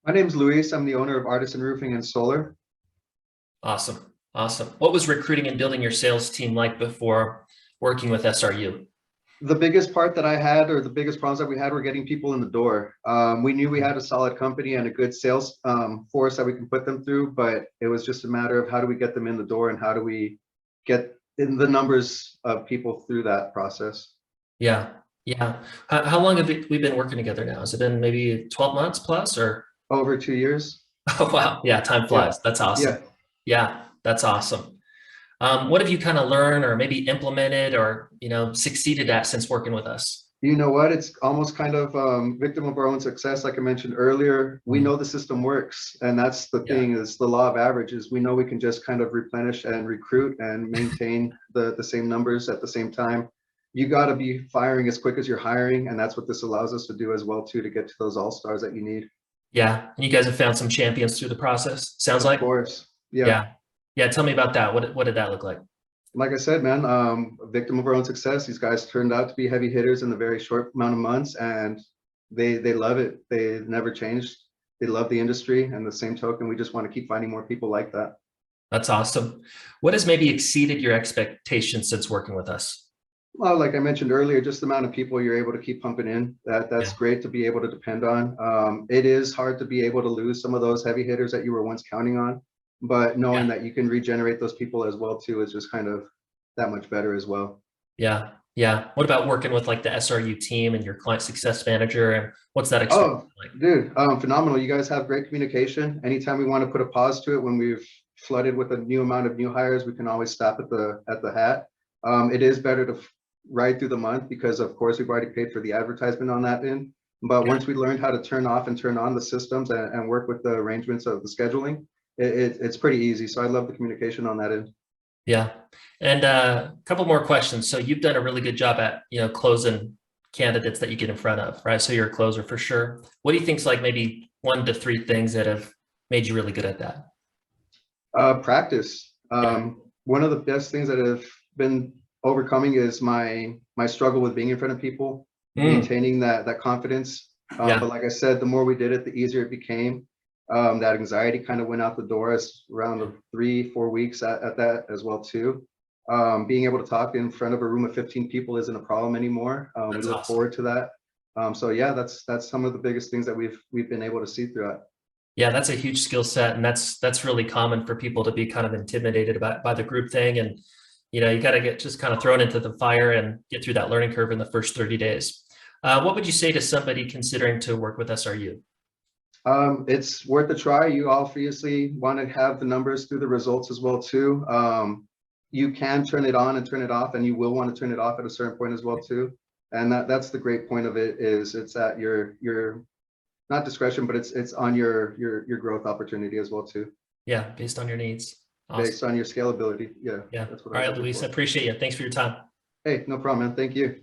My name's Luis. I'm the owner of Artisan Roofing and Solar. Awesome. Awesome. What was recruiting and building your sales team like before working with SRU? The biggest part that I had, or the biggest problems that we had, were getting people in the door. We knew we had a solid company and a good sales force that we can put them through, but it was just a matter of how do we get them in the door and how do we get in the numbers of people through that process. Yeah. Yeah. How long have we been working together now? Has it been maybe 12 months plus or? Over 2 years. Oh, wow. Yeah. Time Yeah. flies. That's awesome. Yeah. Yeah. That's awesome. What have you kind of learned or maybe implemented or, succeeded at since working with us? You know what? It's almost kind of victim of our own success. Like I mentioned earlier, we know the system works, and that's the Yeah. thing is the law of averages. We know we can just kind of replenish and recruit and maintain the same numbers at the same time. You got to be firing as quick as you're hiring, and that's what this allows us to do as well too, to get to those all-stars that you need. Yeah. And you guys have found some champions through the process. Sounds Of like. course. Yeah. Yeah. Yeah. Tell me about that. What did that look like? Like I said, man, a victim of our own success. These guys turned out to be heavy hitters in a very short amount of months, and they love it. They never changed. They love the industry, and the same token, we just want to keep finding more people like that. That's awesome. What has maybe exceeded your expectations since working with us? Well, like I mentioned earlier, just the amount of people you're able to keep pumping in, that's Yeah. great to be able to depend on. It is hard to be able to lose some of those heavy hitters that you were once counting on, but knowing Yeah. that you can regenerate those people as well too is just kind of that much better as well. Yeah. Yeah. What about working with like the SRU team and your client success manager? And what's that experience Oh, like? dude, phenomenal. You guys have great communication. Anytime we want to put a pause to it, when we've flooded with a new amount of new hires, we can always stop at the hat. It is better to ride through the month because of course we've already paid for the advertisement on that end. But Yeah. once we learned how to turn off and turn on the systems and work with the arrangements of the scheduling, it's pretty easy. So I love the communication on that end. Yeah. And a couple more questions. So you've done a really good job at, closing candidates that you get in front of, right? So you're a closer for sure. What do you think's like maybe 1 to 3 things that have made you really good at that? Practice. Yeah. One of the best things that have been overcoming is my struggle with being in front of people, Mm, maintaining that confidence. yeah. But like I said, the more we did it, the easier it became. That anxiety kind of went out the door as around the 3-4 weeks at that as well too. Being able to talk in front of a room of 15 people isn't a problem anymore. We That's look awesome. forward to that. So yeah, that's some of the biggest things that we've been able to see throughout. Yeah, that's a huge skill set, and that's really common for people to be kind of intimidated by the group thing, and you got to get just kind of thrown into the fire and get through that learning curve in the first 30 days. What would you say to somebody considering to work with SRU? It's worth a try. You obviously want to have the numbers through the results as well too. You can turn it on and turn it off, and you will want to turn it off at a certain point as well too. And that's the great point of it is it's at your not discretion, but it's on your growth opportunity as well too, Yeah, based on your needs. Awesome. based on your scalability. Yeah, Yeah. that's what All I was right, looking Luis, I for. appreciate you. Thanks for your time. Hey, no problem, man. Thank you.